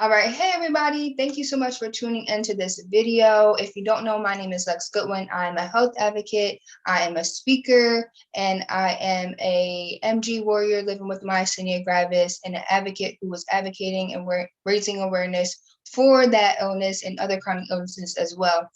All right. Hey, everybody. Thank you so much for tuning into this video. If you don't know, my name is Lex Goodwin. I'm a health advocate. I am a speaker, and I am a MG warrior living with myasthenia gravis and an advocate who was advocating and raising awareness for that illness and other chronic illnesses as well.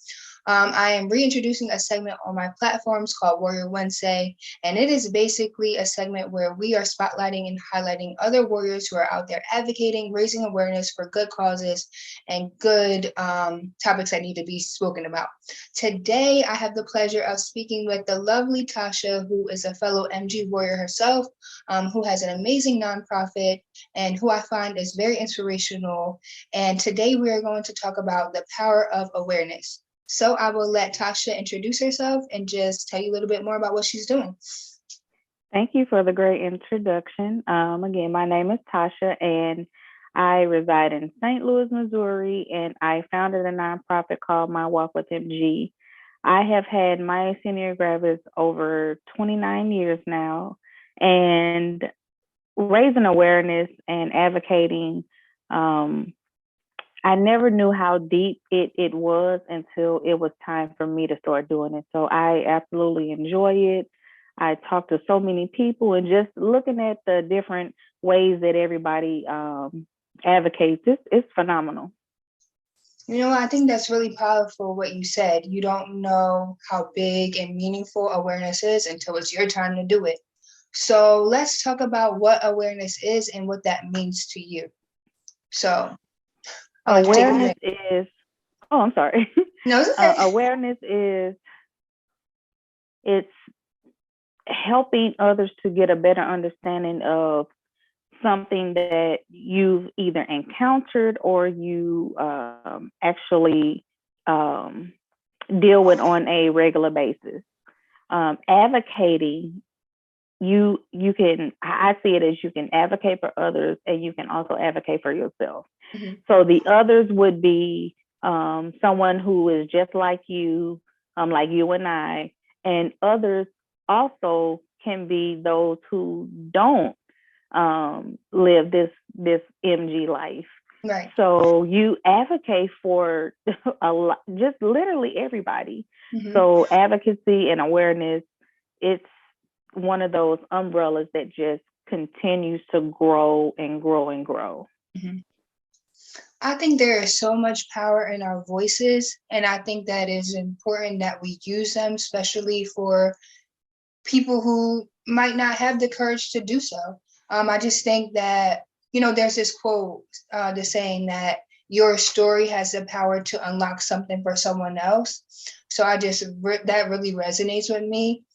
I am reintroducing a segment on my platforms called Warrior Wednesday, and it is basically a segment where we are spotlighting and highlighting other warriors who are out there advocating, raising awareness for good causes and good topics that need to be spoken about. Today, I have the pleasure of speaking with the lovely Tasha, who is a fellow MG warrior herself, who has an amazing nonprofit and who I find is very inspirational. And today we are going to talk about the power of awareness. So I will let Tasha introduce herself and just tell you a little bit more about what she's doing. Thank you for the great introduction. Again, my name is Tasha, and I reside in St. Louis, Missouri, and I founded a nonprofit called My Walk with MG. I have had myasthenia gravis over 29 years now, and raising awareness and advocating. I never knew how deep it was until it was time for me to start doing it. So I absolutely enjoy it. I talk to so many people, and just looking at the different ways that everybody advocates, it's phenomenal. You know, I think that's really powerful what you said. You don't know how big and meaningful awareness is until it's your time to do it. So let's talk about what awareness is and what that means to you. So I'll let you take Awareness is, oh, I'm sorry. No, it's okay. Awareness is, it's helping others to get a better understanding of something that you've either encountered or you actually deal with on a regular basis. Advocating, you can, I see it as you can advocate for others and you can also advocate for yourself. Mhm. So the others would be someone who is just like you and I, and others also can be those who don't live this MG life. Right. So you advocate for a lot, just literally everybody. Mhm. So advocacy and awareness, it's one of those umbrellas that just continues to grow and grow and grow. Mhm. I think there is so much power in our voices, and I think that is important that we use them, especially for people who might not have the courage to do so. I just think that, there's this quote, the saying that your story has the power to unlock something for someone else. So that really resonates with me.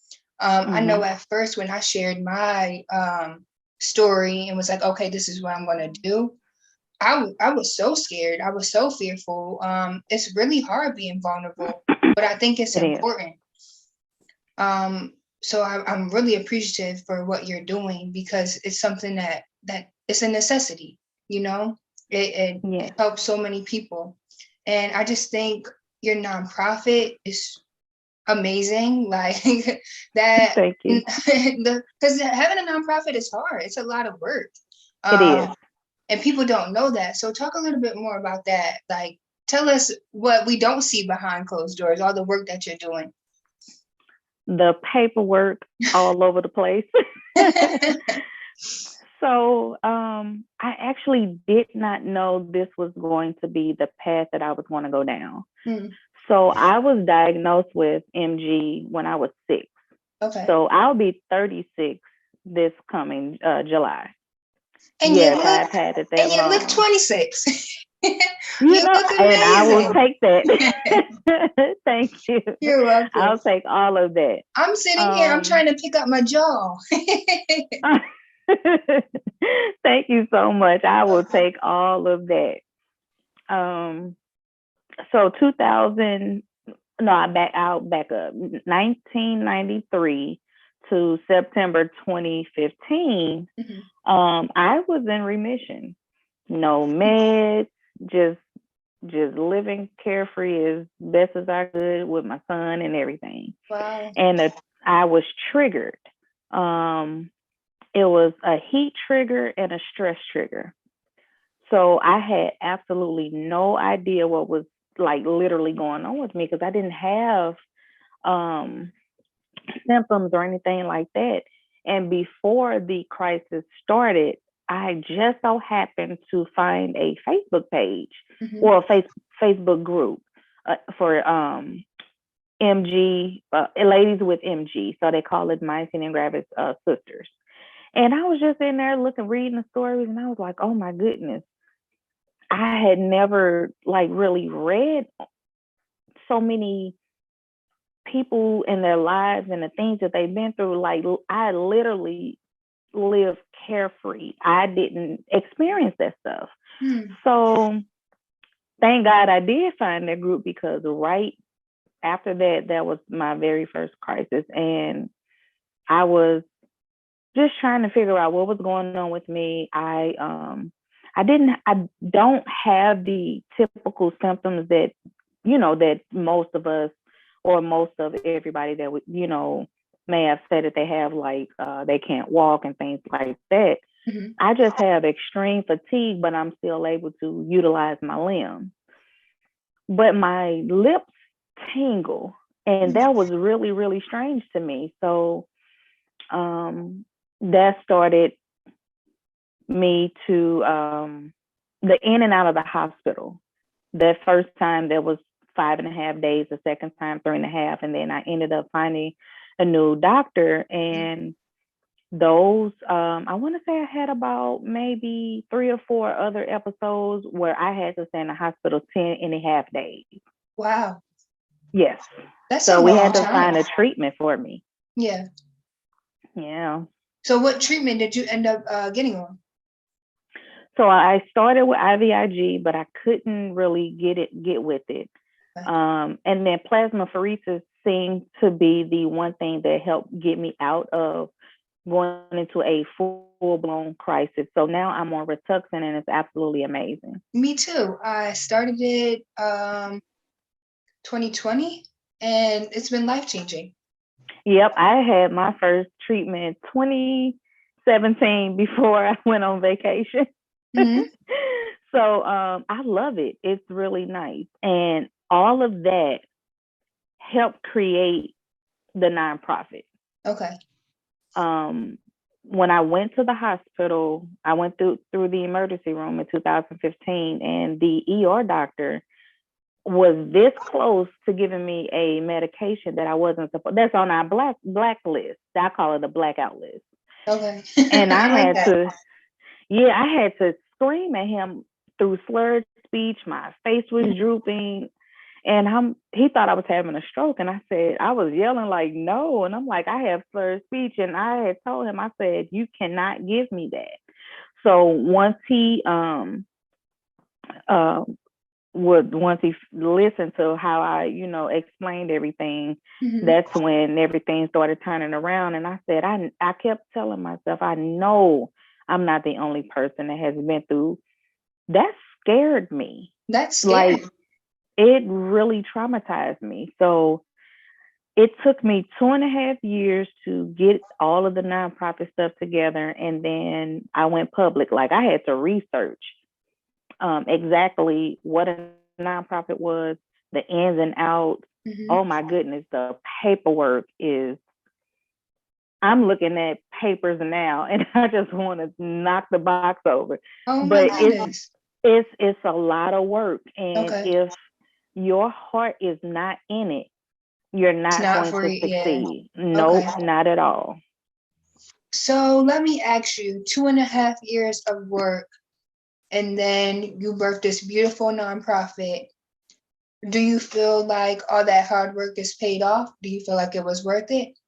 I know at first when I shared my story and was like, okay, this is what I'm going to do. I was so scared. I was so fearful. It's really hard being vulnerable, but I think it's It is. important. So I'm really appreciative for what you're doing because it's something that it's a necessity, it Yes. helps so many people. And I just think your nonprofit is amazing. Like that, Thank you. because having a nonprofit is hard. It's a lot of work. It is. And people don't know that. So talk a little bit more about that. Like, tell us what we don't see behind closed doors, all the work that you're doing. The paperwork all over the place. So I actually did not know this was going to be the path that I was going to go down. Mm. So I was diagnosed with MG when I was 6. Okay. So I'll be 36 this coming July. And yes, I've had it that you long. look 26. You look amazing. And I will take that. Thank you. You're welcome. I'll take all of that. I'm sitting here, I'm trying to pick up my jaw. Thank you so much. I will take all of that. So 2000, no, I'll back up. 1993 to September 2015, I was in remission. No meds, just living carefree as best as I could with my son and everything. Wow. And I was triggered. It was a heat trigger and a stress trigger. So I had absolutely no idea what was like literally going on with me because I didn't have um, symptoms or anything like that. And before the crisis started, I just so happened to find a Facebook page Mm-hmm. or a Facebook group for MG, ladies with MG. So they call it Myasthenia Gravis Sisters. And I was just in there looking, reading the stories, and I was like, oh my goodness. I had never like really read so many people in their lives and the things that they've been through. Like I literally lived carefree. I didn't experience that stuff. Mm. So thank God I did find that group because right after that, that was my very first crisis. And I was just trying to figure out what was going on with me. I don't have the typical symptoms that, that most of us or most of everybody that would, may have said that they have, like they can't walk and things like that. Mm-hmm. I just have extreme fatigue, but I'm still able to utilize my limbs. But my lips tingle, and that was really, really strange to me. So that started me to the in and out of the hospital. The first time there was 5.5 days, the second time 3.5, and then I ended up finding a new doctor. And those I want to say I had about maybe 3 or 4 other episodes where I had to stay in the hospital 10.5 days. Wow. Yes. That's a So we long had to time. find a treatment for me. Yeah. Yeah. So what treatment did you end up getting on? So I started with IVIG, but I couldn't really get with it. Okay. And then plasmapheresis seemed to be the one thing that helped get me out of going into a full-blown crisis. So now I'm on Rituxan, and it's absolutely amazing. Me too. I started it 2020, and it's been life-changing. Yep, I had my first treatment 2017 before I went on vacation. Mm-hmm. So I love it. It's really nice. And all of that helped create the nonprofit. Okay. When I went to the hospital, I went through the emergency room in 2015, and the ER doctor was this close to giving me a medication that I wasn't supposed. That's on our blacklist. I call it a blackout list. Okay. And I I like had that. to, yeah, I had to scream at him through slurred speech. My face was drooping. And he thought I was having a stroke. And I said, I was yelling like, no. And I'm like, I have slurred speech. And I had told him, I said, you cannot give me that. So once he once he listened to how I, explained everything, Mm-hmm. that's when everything started turning around. And I said, I kept telling myself, I know I'm not the only person that has been through. That scared me. That's scary. Like, it really traumatized me. So it took me 2.5 years to get all of the nonprofit stuff together. And then I went public. Like, I had to research exactly what a nonprofit was, the ins and outs. Mm-hmm. Oh my goodness, the paperwork is. I'm looking at papers now, and I just want to knock the box over. Oh my But goodness. it's a lot of work, and Okay. if your heart is not in it, you're It's not not going for to you. Yeah. succeed. Nope, Okay. not at all. So let me ask you, 2.5 years of work, and then you birthed this beautiful nonprofit. Do you feel like all that hard work is paid off? Do you feel like it was worth it?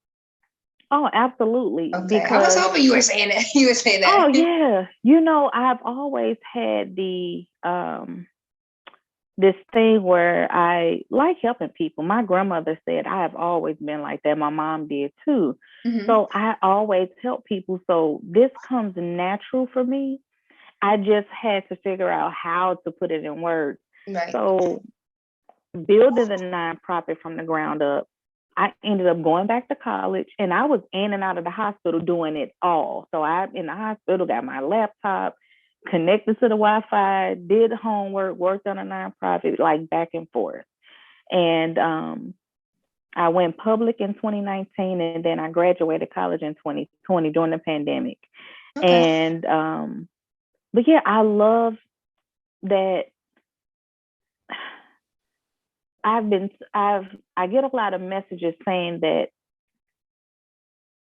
Oh, absolutely. Okay. I was Because hoping you were saying that. You would say that. oh yeah, I've always had the this thing where I like helping people. My grandmother said I have always been like that. My mom did too. Mm-hmm. So I always help people. So this comes natural for me. I just had to figure out how to put it in words. Right. So building the nonprofit from the ground up, I ended up going back to college, and I was in and out of the hospital doing it all. So I in the hospital got my laptop, connected to the Wi-Fi, did homework, worked on a nonprofit, like back and forth. And I went public in 2019, and then I graduated college in 2020 during the pandemic. Okay. And but yeah, I love that I get a lot of messages saying that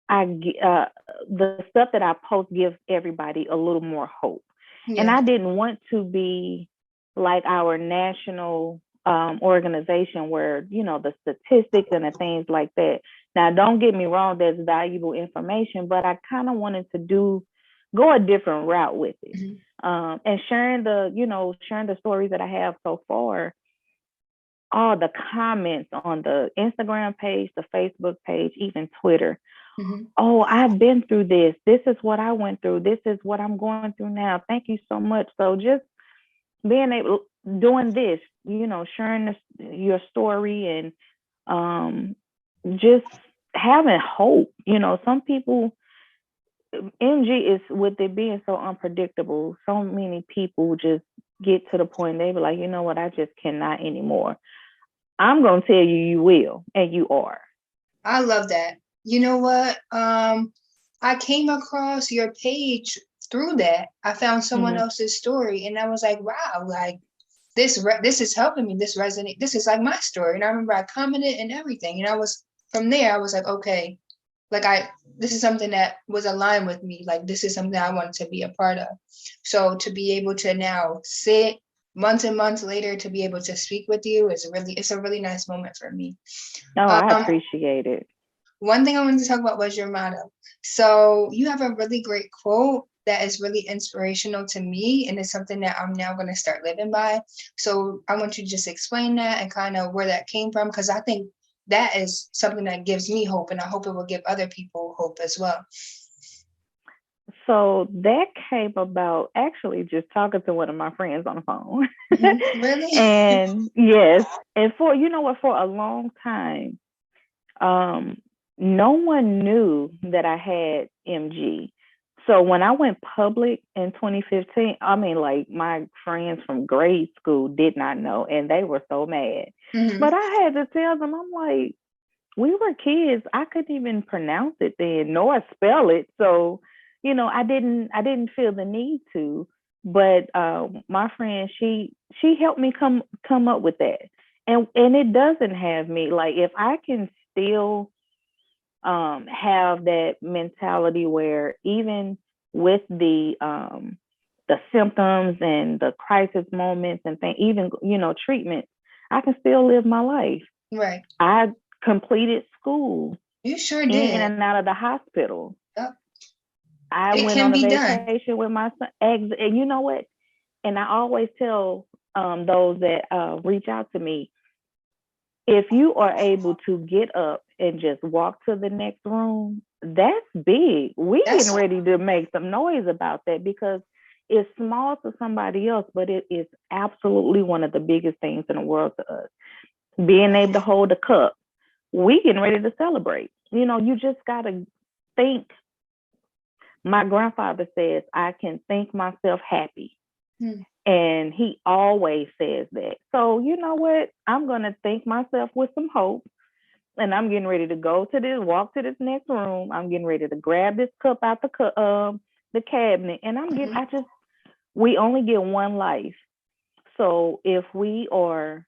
the stuff that I post gives everybody a little more hope. And Yeah. I didn't want to be like our national organization where, the statistics and the things like that. Now, don't get me wrong, there's valuable information, but I kind of wanted to go a different route with it. And sharing the stories that I have so far, all the comments on the Instagram page, the Facebook page, even Twitter. Oh, I've been through this. This is what I went through. This is what I'm going through now. Thank you so much. So just doing this, sharing your story and just having hope. Some people, MG is, with it being so unpredictable, so many people just get to the point they be like, you know what, I just cannot anymore. I'm going to tell you, you will, and you are. I love that. You know what? I came across your page through that. I found someone else's story, and I was like, wow, like this is helping me. This resonate. This is like my story. And I remember I commented and everything. And from there, I was like, okay, like this is something that was aligned with me. Like this is something I wanted to be a part of. So to be able to now sit months and months later to be able to speak with you it's a really nice moment for me. Oh, I appreciate it. One thing I wanted to talk about was your motto. So you have a really great quote that is really inspirational to me, and it's something that I'm now going to start living by. So I want you to just explain that and kind of where that came from, because I think that is something that gives me hope, and I hope it will give other people hope as well. So that came about actually just talking to one of my friends on the phone. Really? And yes, and for a long time, no one knew that I had MG. So when I went public in 2015, I mean, like my friends from grade school did not know, and they were so mad. But I had to tell them, I'm like, we were kids. I couldn't even pronounce it then, nor spell it. So, I didn't feel the need to. But my friend, she helped me come up with that, and it doesn't have me, like, if I can still have that mentality where even with the symptoms and the crisis moments and even treatment, I can still live my life. Right. I completed school. You sure in did. and out of the hospital. Yep. I went on a vacation with my son. And you know what? And I always tell those that reach out to me, if you are able to get up and just walk to the next room, that's big. We're getting ready to make some noise about that, because it's small to somebody else, but it is absolutely one of the biggest things in the world to us. Being able to hold a cup, we getting ready to celebrate. You just got to think. My grandfather says, I can think myself happy. And he always says that. So you know what? I'm going to think myself with some hope. And I'm getting ready to walk to this next room. I'm getting ready to grab this cup out the cabinet. And we only get one life. So if we are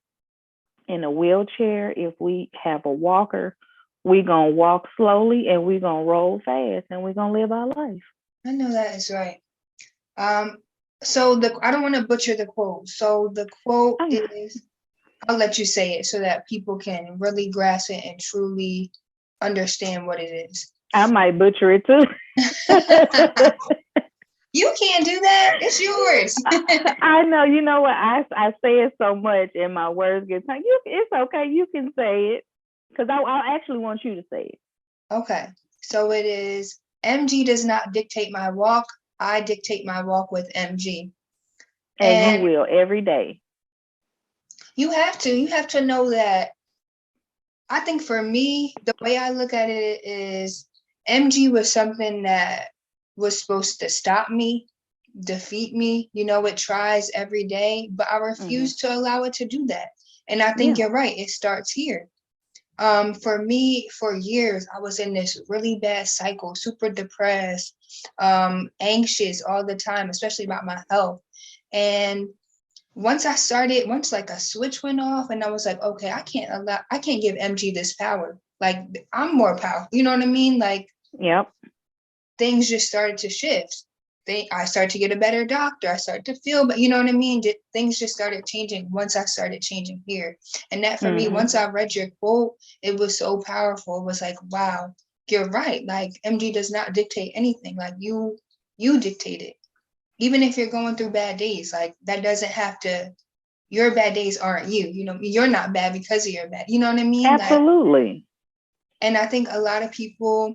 in a wheelchair, if we have a walker, we're going to walk slowly and we're going to roll fast and we're going to live our life. I know that is right. So I don't want to butcher the quote. So the quote is, I'll let you say it so that people can really grasp it and truly understand what it is. I might butcher it too. You can't do that. It's yours. I know. You know what? I say it so much and my words get tight. It's okay. You can say it, because I actually want you to say it. Okay. So it is, MG does not dictate my walk. I dictate my walk with MG. And you will every day. You have to know that. I think for me, the way I look at it is, MG was something that was supposed to stop me, defeat me. It tries every day, but I Mhm. refuse to allow it to do that. And I think Yeah. you're right. It starts here. For me, for years, I was in this really bad cycle, super depressed, anxious all the time, especially about my health. And once like a switch went off and I was like, okay, I can't give MG this power. Like I'm more powerful. You know what I mean? Like Yep. things just started to shift. I started to get a better doctor. I started to feel, but you know what I mean? Things just started changing once I started changing here. And that for me, Mhm. once I read your quote, it was so powerful. It was like, wow, you're right. Like MG does not dictate anything. Like you dictate it. Even if you're going through bad days, like that doesn't have to, your bad days aren't you. You're not bad because of your bad. You know what I mean? Like, Absolutely. and I think a lot of people,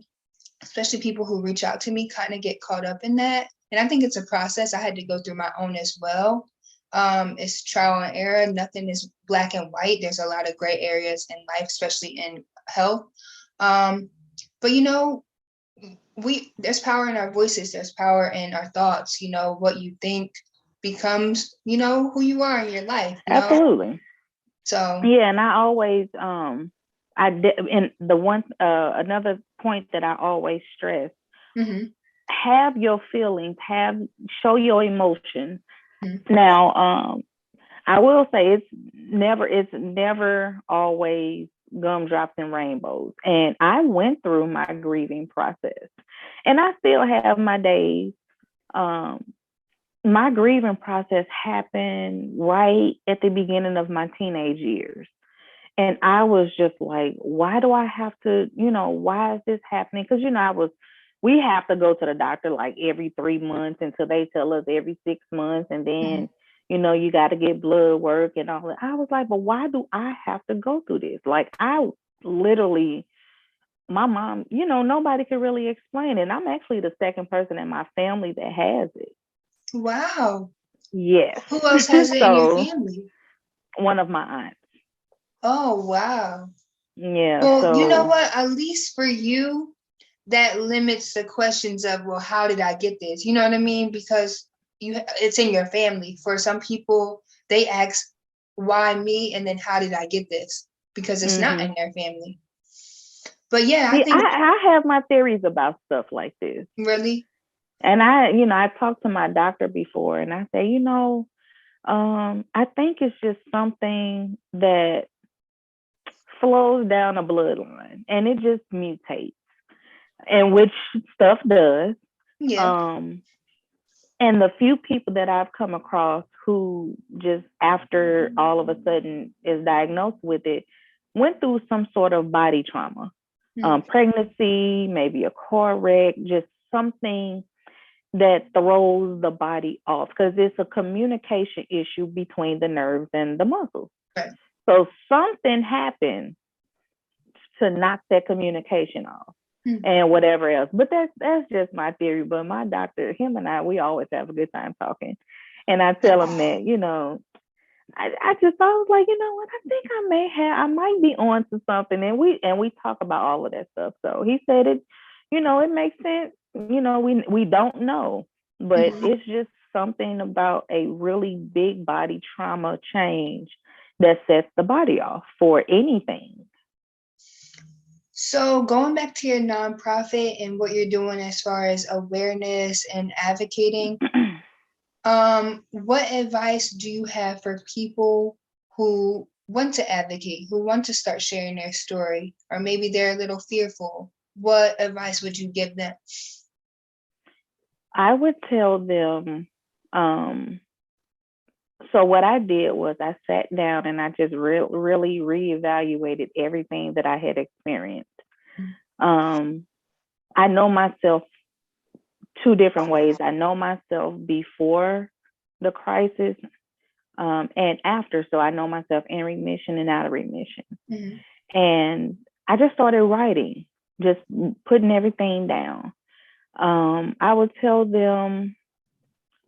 especially people who reach out to me, kind of get caught up in that. And I think it's a process I had to go through my own as well. It's trial and error. Nothing is black and white. There's a lot of gray areas in life, especially in health. Um, but there's power in our voices. There's power in our thoughts. What you think becomes, who you are in your life. Absolutely. So, Yeah, and I always I did, and the one another point that I always stress, mhm, have your feelings, show your emotions. mhm. Now, I will say it's never always gumdrops and rainbows. And I went through my grieving process. And I still have my days. Um, my grieving process happened right at the beginning of my teenage years. And I was just like, why do I have to, why is this happening? Because, we have to go to the doctor like every 3 months until they tell us every 6 months. And then, Mhm. you got to get blood work and all that. I was like, but why do I have to go through this? Like, I literally, my mom, nobody could really explain it. And I'm actually the second person in my family that has it. Wow. Yes. Who else has it in your So, family? one of my aunts. Oh, wow. Yeah. Well, you know So, what? At least for you, that limits the questions of, well, how did I get this? You know what I mean? Because it's in your family. For some people, they ask, why me? And then how did I get this? Because it's not hmm in their family. But yeah, I see, think I have my theories about stuff like this. really, And I talked to my doctor before and I say, I think it's just something that flows down a bloodline and it just mutates, and which stuff does. yeah. Um, and the few people that I've come across who just after all of a sudden is diagnosed with it went through some sort of body trauma, Mm, pregnancy, maybe a car wreck, just something that throws the body off because it's a communication issue between the nerves and the muscles. right. So something happened to knock that communication off Mm, and whatever else. But that's just my theory. But my doctor, him and we always have a good time talking. And I tell him that, I was like, you know what, I think I might be on to something. And we talk about all of that stuff. So he said it makes sense. We don't know, but mhm. it's just something about a really big body trauma change that sets the body off for anything. So going back to your nonprofit and what you're doing as far as awareness and advocating, what advice do you have for people who want to advocate, who want to start sharing their story, or maybe they're a little fearful? What advice would you give them? I would tell them, um, so what I did was I sat down and I just really reevaluated everything that I had experienced. Um, I know myself two different ways. I know myself before the crisis, and after. So I know myself in remission and out of remission. Mm-hmm. And I just started writing, just putting everything down. I would tell them,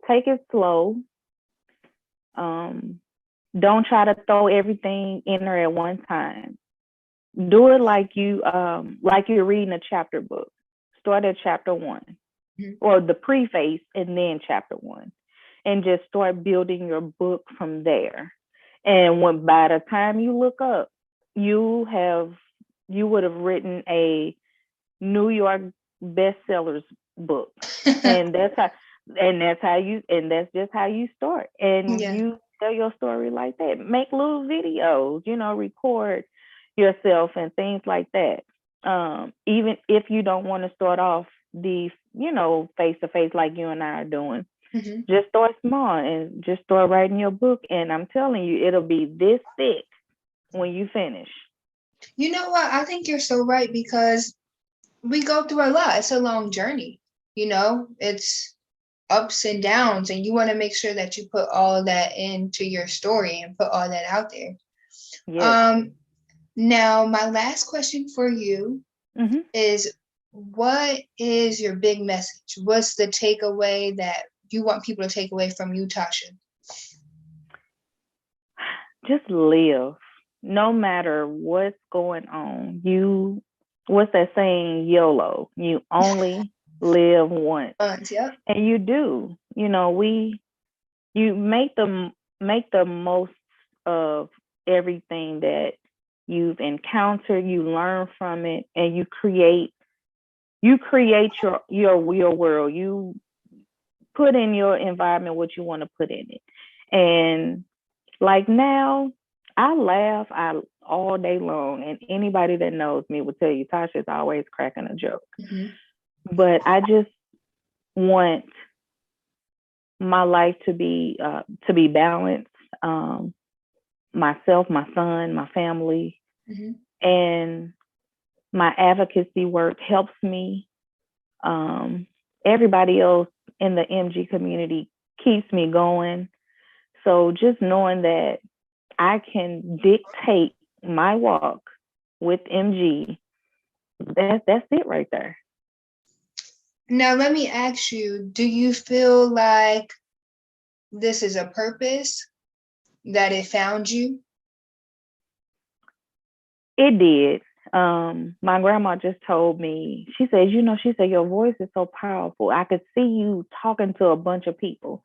take it slow. Um, don't try to throw everything in there at one time. Do it like you're reading a chapter book. Start at chapter 1. Mhm. or the preface, and then chapter 1, and just start building your book from there. And when by the time you look up, you would have written a New York bestsellers book, and that's just how you start, and Yeah. you tell your story like that. Make little videos, record yourself and things like that. Even if you don't want to start off the face to face like you and I are doing, Mhm. just start small and just start writing your book, and I'm telling you, it'll be this thick when you finish. You know what? I think you're so right because we go through a lot. It's a long journey. It's ups and downs, and you want to make sure that you put all of that into your story and put all that out there. Yes. Um, Now, my last question for you Hmm. is, what is your big message? What's the takeaway that you want people to take away from you, Tasha? Just live, no matter what's going on. What's that saying? YOLO. You only live once, Yep. and you do. You make the most of everything that you've encountered. You learn from it, and you create your world. You put in your environment what you want to put in it. And like now, I laugh all day long, and anybody that knows me will tell you Tasha's always cracking a joke. Hmm. But I just want my life to be balanced. Um, Myself, my son, my family, Hmm. and my advocacy work helps me. Um, Everybody else in the MG community keeps me going. So just knowing that I can dictate my walk with MG, that's it right there. Now, let me ask you, do you feel like this is a purpose that it found you? It did. My grandma just told me, she said, your voice is so powerful. I could see you talking to a bunch of people.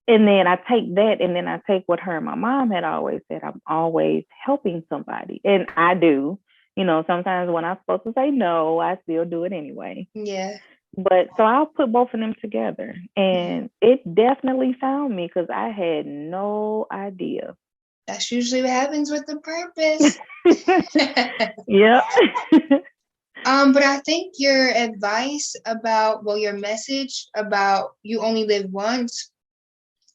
And then I take that, and then I take what her and my mom had always said. I'm always helping somebody. And I do. Sometimes when I'm supposed to say no, I still do it anyway. Yeah. But so I'll put both of them together. And it definitely found me because I had no idea. That's usually what happens with the purpose. Yeah. But I think your advice about, well, your message about you only live once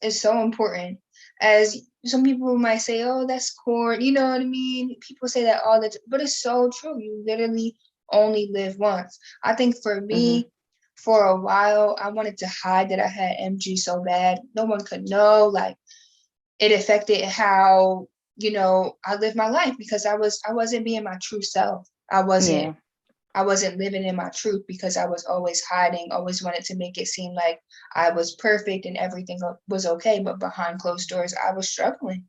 is so important. As some people might say, oh, that's corny. You know what I mean? People say that all the time, but it's so true. You literally only live once. I think for Hmm. me, for a while, I wanted to hide that I had MG so bad. No one could know. Like, it affected how, I lived my life because I wasn't being my true self. Yeah. I wasn't living in my truth because I was always hiding, always wanted to make it seem like I was perfect and everything was okay. But behind closed doors, I was struggling.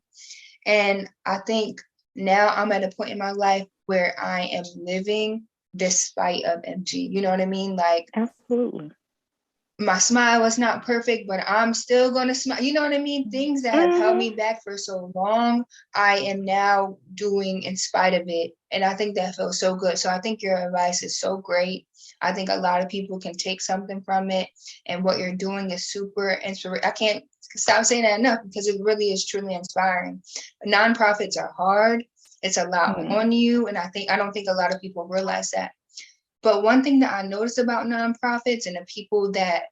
And I think now I'm at a point in my life where I am living despite of MG. You know what I mean? Like, Absolutely. my smile was not perfect, but I'm still going to smile. You know what I mean? Things that have held Hmm. me back for so long, I am now doing in spite of it. And I think that feels so good. So I think your advice is so great. I think a lot of people can take something from it. And what you're doing is super inspiring. I can't stop saying that enough because it really is truly inspiring. Nonprofits are hard. It's a lot Yeah. on you. And I don't think a lot of people realize that. But one thing that I noticed about nonprofits and the people that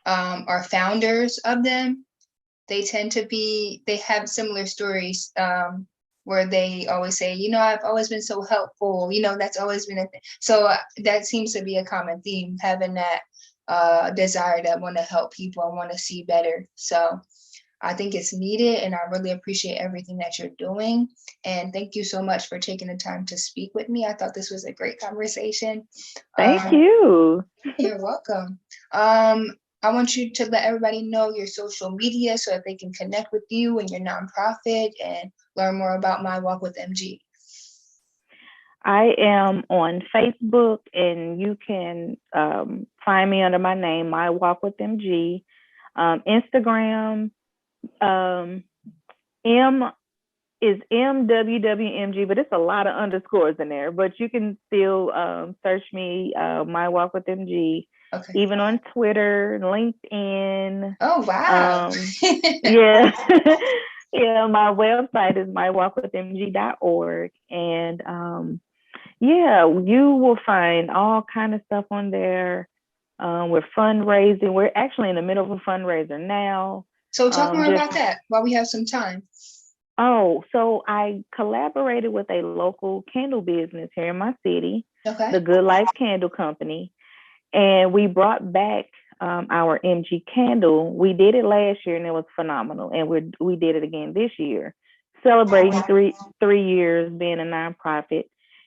are founders of them, they have similar stories where they always say, I've always been so helpful. That's always been a thing. So that seems to be a common theme, having that desire that want to help people and want to see better. So I think it's needed, and I really appreciate everything that you're doing. And thank you so much for taking the time to speak with me. I thought this was a great conversation. Thank Um, you. you're welcome. Um, I want you to let everybody know your social media so that they can connect with you and your nonprofit and learn more about My Walk with MG. I am on Facebook, and you can find me under my name, My Walk with MG. Instagram, um, M is MWWMG, but it's a lot of underscores in there. But you can still search me, My Walk with MG, Okay. even on Twitter, LinkedIn. Oh, wow. Yeah. Yeah, my website is mywalkwithmg.org. And yeah, you will find all kind of stuff on there. We're fundraising. We're actually in the middle of a fundraiser now. So talk more Just about that while we have some time. so I collaborated with a local candle business here in my city, Okay. the Good Life Candle Company, and we brought back our MG candle. We did it last year and it was phenomenal, and we did it again this year, celebrating three years being a nonprofit,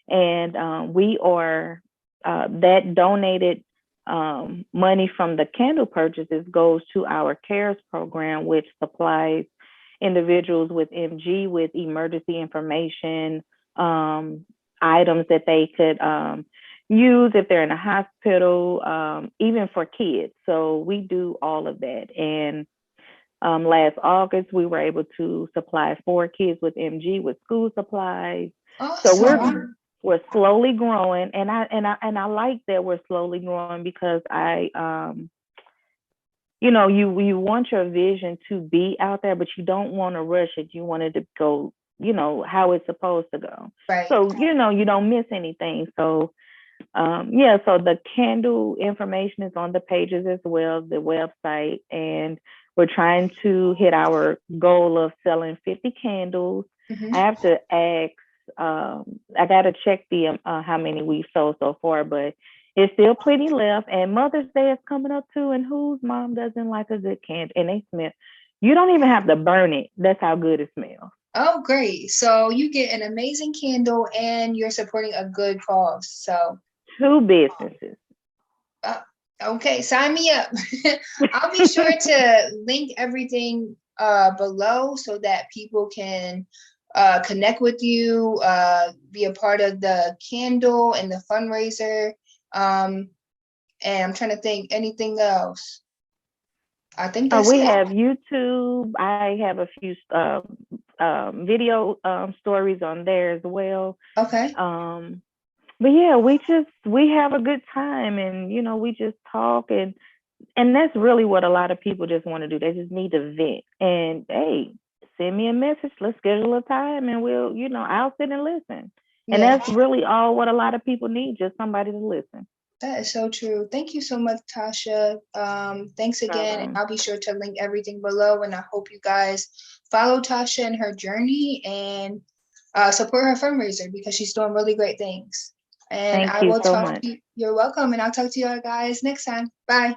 and we are that donated money from the candle purchases goes to our CARES program, which supplies individuals with MG with emergency information, items that they could use if they're in a hospital, even for kids. So we do all of that. And last August, we were able to supply 4 kids with MG with school supplies. So Awesome. we're slowly growing, and I like that we're slowly growing because you want your vision to be out there, but you don't want to rush it. You want it to go, how it's supposed to go. Right. So you don't miss anything. So yeah, so the candle information is on the pages as well, the website, and we're trying to hit our goal of selling 50 candles. I have to ask, I got to check the how many we've sold so far, but it's still plenty left. And Mother's Day is coming up too, and whose mom doesn't like a good candle? And they smell. You don't even have to burn it. That's how good it smells. Oh, great. So you get an amazing candle and you're supporting a good cause. So 2 businesses. okay, sign me up. I'll be sure to link everything below so that people can connect with you, be a part of the candle and the fundraiser. And I'm trying to think anything else. I think that's We it. have YouTube. I have a few video stories on there as well. Okay. But yeah, we have a good time, and we just talk, and that's really what a lot of people just want to do. They just need to vent. And hey, send me a message. Let's schedule a time, and I'll sit and listen. And Yeah, that's really all what a lot of people need, just somebody to listen. that is so true. Thank you so much, Tasha. Thanks again. And I'll be sure to link everything below. And I hope you guys follow Tasha and her journey and support her fundraiser because she's doing really great things. And Thank I you will so talk much. to you. You're welcome. And I'll talk to you guys next time. Bye.